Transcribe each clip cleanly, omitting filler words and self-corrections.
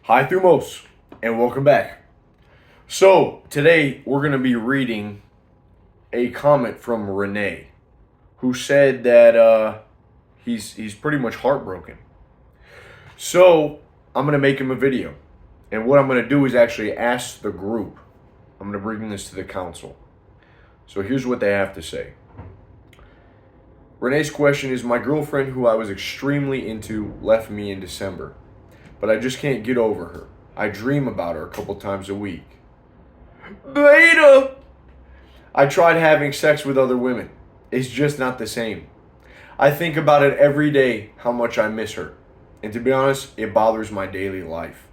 Hi Thumos, and welcome back. So, today we're going to be reading a comment from Renee, who said that he's pretty much heartbroken. So, I'm going to make him a video. And what I'm going to do is actually ask the group. I'm going to bring this to the council. So, here's what they have to say. Renee's question is, my girlfriend, who I was extremely into, left me in December, but I just can't get over her. I dream about her a couple times a week. Beta! I tried having sex with other women. It's just not the same. I think about it every day, how much I miss her. And to be honest, it bothers my daily life.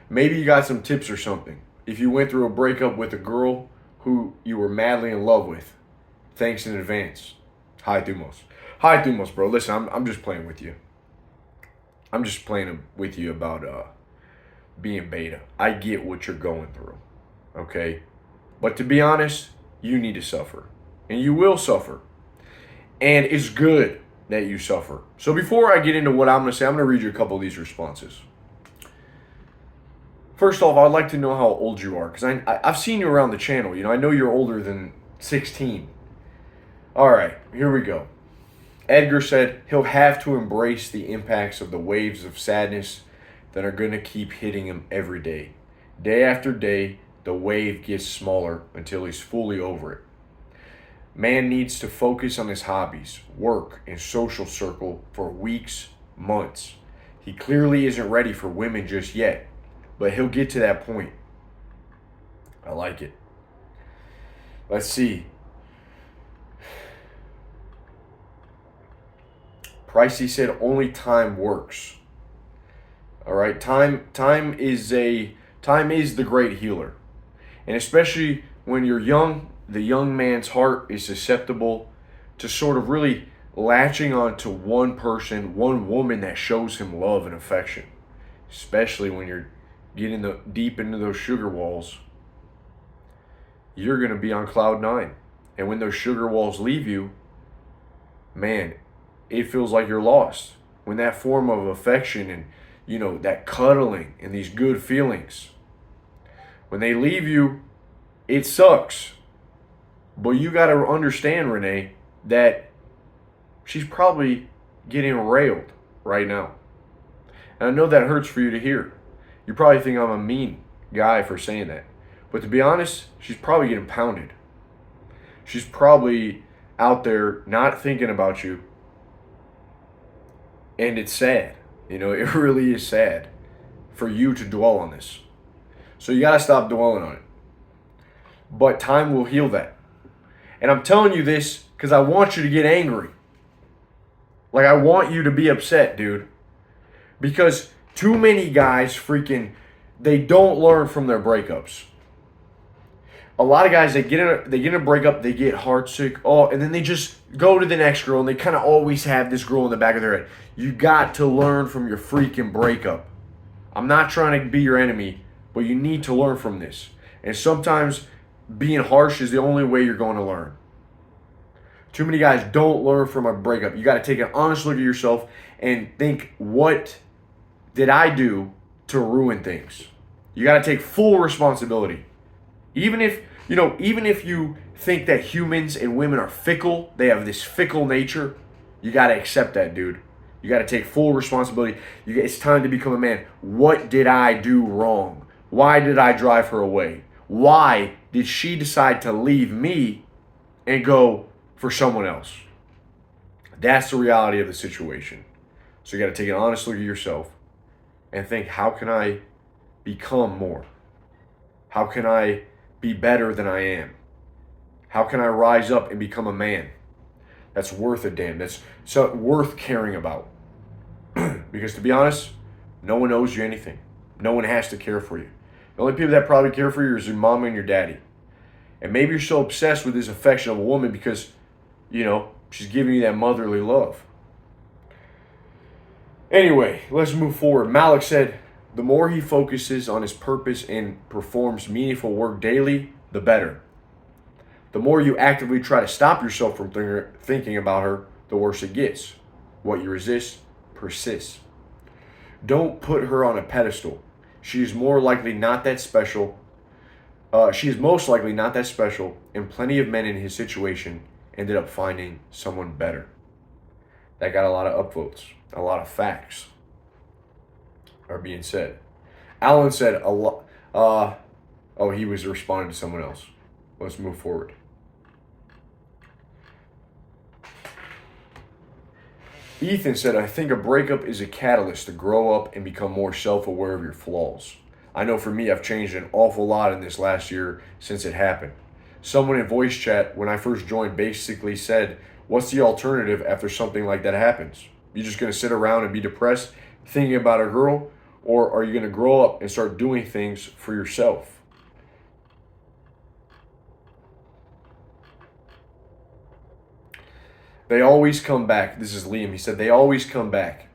Maybe you got some tips or something. If you went through a breakup with a girl who you were madly in love with. Thanks in advance. Hi, Thumos. Hi, Thumos, bro. Listen, I'm just playing with you. I'm just playing with you about being beta. I get what you're going through, okay? But to be honest, you need to suffer. And you will suffer. And it's good that you suffer. So before I get into what I'm going to say, I'm going to read you a couple of these responses. First off, I'd like to know how old you are, because I've seen you around the channel. I know you're older than 16. All right, here we go. Edgar said he'll have to embrace the impacts of the waves of sadness that are going to keep hitting him every day. Day after day, the wave gets smaller until he's fully over it. Man needs to focus on his hobbies, work, and social circle for weeks, months. He clearly isn't ready for women just yet, but he'll get to that point. I like it. Let's see. Pricey said only time works. All right, time is the great healer. And especially when you're young, the young man's heart is susceptible to sort of really latching on to one person, one woman that shows him love and affection. Especially when you're getting deep into those sugar walls. You're going to be on cloud 9. And when those sugar walls leave you, man, it feels like you're lost. When that form of affection and that cuddling and these good feelings, when they leave you, it sucks. But you got to understand, Renee, that she's probably getting railed right now. And I know that hurts for you to hear. You probably think I'm a mean guy for saying that. But to be honest, she's probably getting pounded. She's probably out there not thinking about you. And it's sad. It really is sad for you to dwell on this. So you got to stop dwelling on it. But time will heal that. And I'm telling you this because I want you to get angry. Like, I want you to be upset, dude. Because too many guys they don't learn from their breakups. A lot of guys, they get in a breakup, they get heartsick, and then they just go to the next girl, and they kind of always have this girl in the back of their head. You got to learn from your freaking breakup. I'm not trying to be your enemy, but you need to learn from this. And sometimes being harsh is the only way you're going to learn. Too many guys don't learn from a breakup. You got to take an honest look at yourself and think, what did I do to ruin things? You got to take full responsibility. Even if you think that humans and women are fickle, they have this fickle nature, you got to accept that, dude. You got to take full responsibility. It's time to become a man. What did I do wrong? Why did I drive her away? Why did she decide to leave me and go for someone else? That's the reality of the situation. So you got to take an honest look at yourself and think, how can I become more? How can I be better than I am? How can I rise up and become a man that's worth a damn, that's worth caring about? Because to be honest, no one owes you anything. No one has to care for you. The only people that probably care for you is your mama and your daddy. And maybe you're so obsessed with this affection of a woman because, she's giving you that motherly love. Anyway, let's move forward. Malik said, the more he focuses on his purpose and performs meaningful work daily, the better. The more you actively try to stop yourself from thinking about her, the worse it gets. What you resist persists. Don't put her on a pedestal. She is more likely not that special. She is most likely not that special, and plenty of men in his situation ended up finding someone better. That got a lot of upvotes. A lot of facts are being said. Alan said a lot. Oh, he was responding to someone else. Let's move forward. Ethan said, I think a breakup is a catalyst to grow up and become more self-aware of your flaws. I know for me, I've changed an awful lot in this last year since it happened. Someone in voice chat, when I first joined, basically said, what's the alternative after something like that happens? You just going to sit around and be depressed thinking about a girl? Or are you going to grow up and start doing things for yourself? They always come back. This is Liam. He said, they always come back,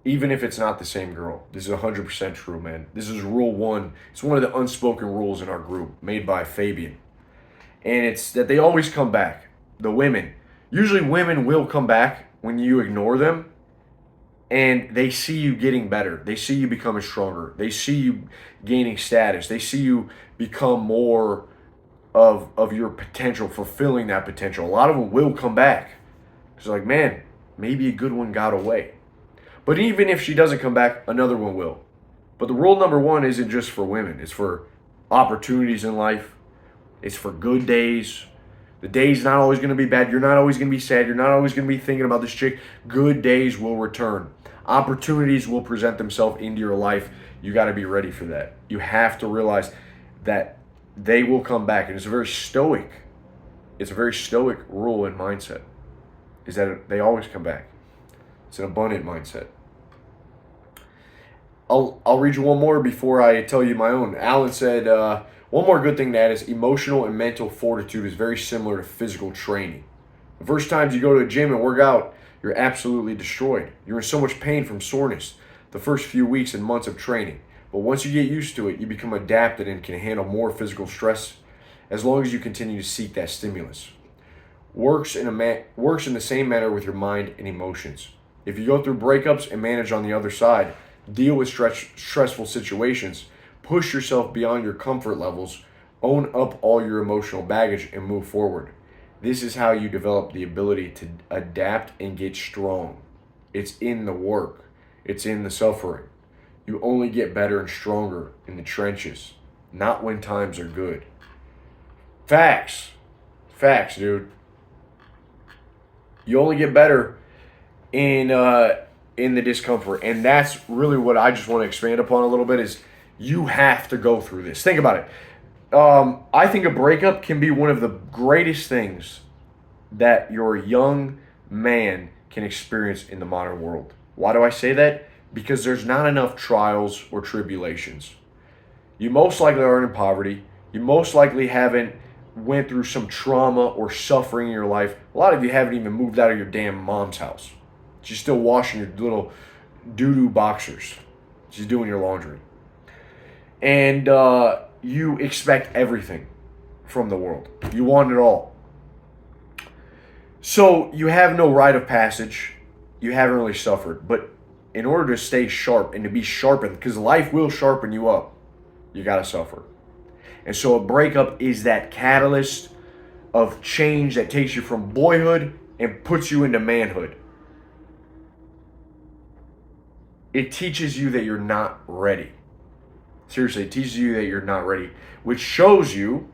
even if it's not the same girl. This is 100% true, man. This is rule one. It's one of the unspoken rules in our group, made by Fabian. And it's that they always come back. The women. Usually women will come back when you ignore them, and they see you getting better. They see you becoming stronger. They see you gaining status. They see you become more of your potential, fulfilling that potential. A lot of them will come back. It's like, man, maybe a good one got away. But even if she doesn't come back, another one will. But the rule number one isn't just for women. It's for opportunities in life. It's for good days. The day's not always going to be bad. You're not always going to be sad. You're not always going to be thinking about this chick. Good days will return. Opportunities will present themselves into your life. You got to be ready for that. You have to realize that they will come back. And it's a very stoic rule and mindset, is that they always come back. It's an abundant mindset. I'll read you one more before I tell you my own. Alan said, one more good thing to add is emotional and mental fortitude is very similar to physical training. The first times you go to a gym and work out, you're absolutely destroyed. You're in so much pain from soreness the first few weeks and months of training. But once you get used to it, you become adapted and can handle more physical stress as long as you continue to seek that stimulus. Works in the same manner with your mind and emotions. If you go through breakups and manage on the other side, deal with stressful situations, push yourself beyond your comfort levels, own up all your emotional baggage, and move forward. This is how you develop the ability to adapt and get strong. It's in the work. It's in the suffering. You only get better and stronger in the trenches, not when times are good. Facts. Facts, dude. You only get better in the discomfort. And that's really what I just want to expand upon a little bit is you have to go through this. Think about it. I think a breakup can be one of the greatest things that your young man can experience in the modern world. Why do I say that? Because there's not enough trials or tribulations. You most likely are in poverty. You most likely haven't went through some trauma or suffering in your life. A lot of you haven't even moved out of your damn mom's house. She's still washing your little doo-doo boxers. She's doing your laundry. And you expect everything from the world. You want it all. So you have no rite of passage. You haven't really suffered. But in order to stay sharp and to be sharpened, because life will sharpen you up, you got to suffer. And so a breakup is that catalyst of change that takes you from boyhood and puts you into manhood. It teaches you that you're not ready. Seriously, it teaches you that you're not ready, which shows you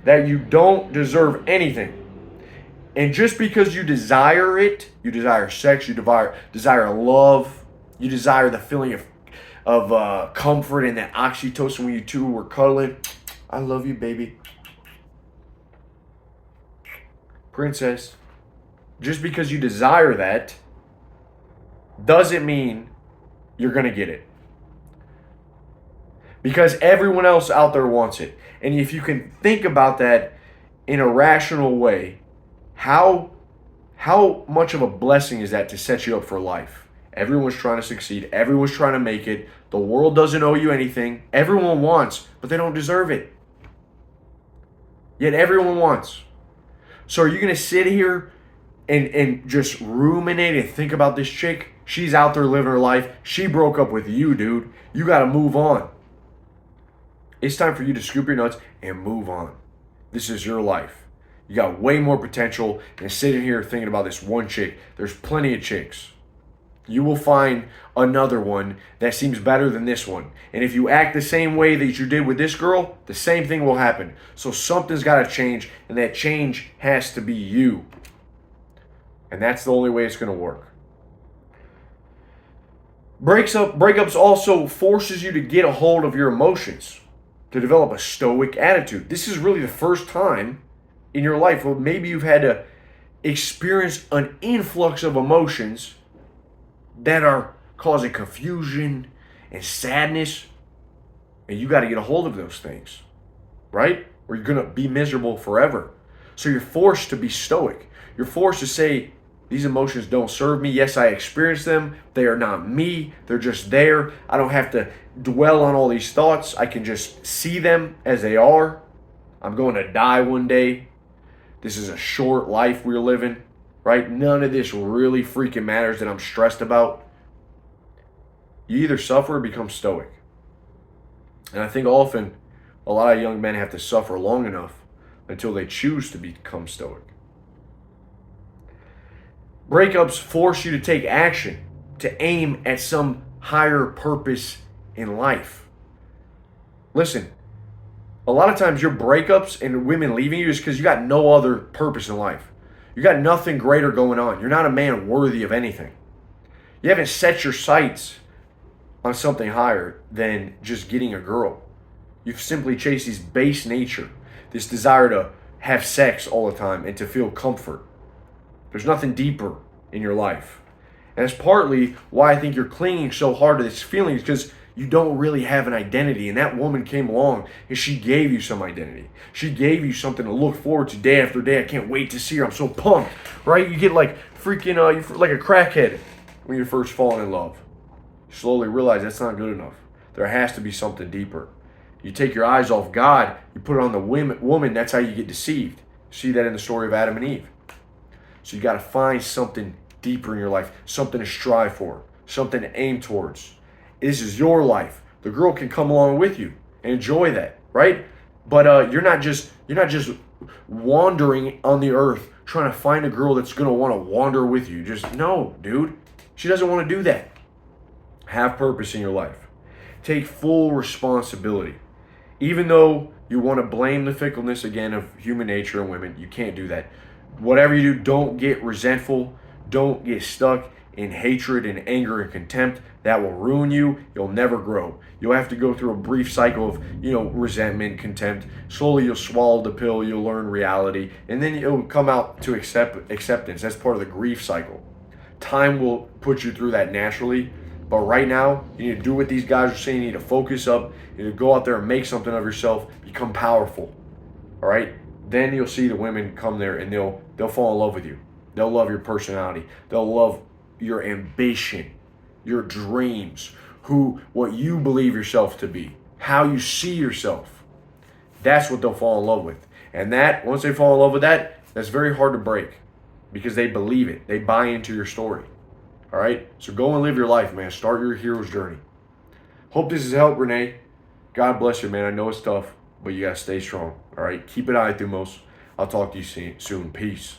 that you don't deserve anything. And just because you desire it, you desire sex, you desire love, you desire the feeling of comfort and that oxytocin when you two were cuddling. I love you, baby. Princess. Just because you desire that doesn't mean you're going to get it. Because everyone else out there wants it. And if you can think about that in a rational way, how much of a blessing is that to set you up for life? Everyone's trying to succeed. Everyone's trying to make it. The world doesn't owe you anything. Everyone wants, but they don't deserve it. Yet everyone wants. So are you going to sit here and just ruminate and think about this chick? She's out there living her life. She broke up with you, dude. You got to move on. It's time for you to scoop your nuts and move on. This is your life. You got way more potential than sitting here thinking about this one chick. There's plenty of chicks. You will find another one that seems better than this one. And if you act the same way that you did with this girl, the same thing will happen. So something's got to change, and that change has to be you. And that's the only way it's going to work. Breakups also forces you to get a hold of your emotions, to develop a stoic attitude. This is really the first time in your life where maybe you've had to experience an influx of emotions that are causing confusion and sadness, and you got to get a hold of those things, right? Or you're going to be miserable forever. So you're forced to be stoic. You're forced to say, these emotions don't serve me. Yes, I experience them. They are not me. They're just there. I don't have to dwell on all these thoughts. I can just see them as they are. I'm going to die one day. This is a short life we're living, right? None of this really freaking matters that I'm stressed about. You either suffer or become stoic. And I think often a lot of young men have to suffer long enough until they choose to become stoic. Breakups force you to take action, to aim at some higher purpose in life. Listen, a lot of times your breakups and women leaving you is because you got no other purpose in life. You got nothing greater going on. You're not a man worthy of anything. You haven't set your sights on something higher than just getting a girl. You've simply chased this base nature, this desire to have sex all the time and to feel comfort. There's nothing deeper in your life. And that's partly why I think you're clinging so hard to this feeling, because you don't really have an identity. And that woman came along and she gave you some identity. She gave you something to look forward to day after day. I can't wait to see her. I'm so pumped, right? You get like freaking, you're like a crackhead when you're first falling in love. You slowly realize that's not good enough. There has to be something deeper. You take your eyes off God, you put it on the woman, that's how you get deceived. See that in the story of Adam and Eve. So you got to find something deeper in your life, something to strive for, something to aim towards. This is your life. The girl can come along with you and enjoy that, right? But you're not just wandering on the earth trying to find a girl that's going to want to wander with you. Just no, dude. She doesn't want to do that. Have purpose in your life. Take full responsibility. Even though you want to blame the fickleness again of human nature and women, you can't do that. Whatever you do, don't get resentful. Don't get stuck in hatred and anger and contempt. That will ruin you. You'll never grow. You'll have to go through a brief cycle of, resentment, contempt. Slowly you'll swallow the pill. You'll learn reality. And then you'll come out to acceptance. That's part of the grief cycle. Time will put you through that naturally. But right now, you need to do what these guys are saying. You need to focus up. You need to go out there and make something of yourself. Become powerful. All right? Then you'll see the women come there and they'll fall in love with you. They'll love your personality. They'll love your ambition, your dreams, what you believe yourself to be, how you see yourself. That's what they'll fall in love with. And that, once they fall in love with that, that's very hard to break because they believe it. They buy into your story. All right? So go and live your life, man. Start your hero's journey. Hope this has helped, Renee. God bless you, man. I know it's tough, but you got to stay strong. All right? Keep it high, Thumos. I'll talk to you soon. Peace.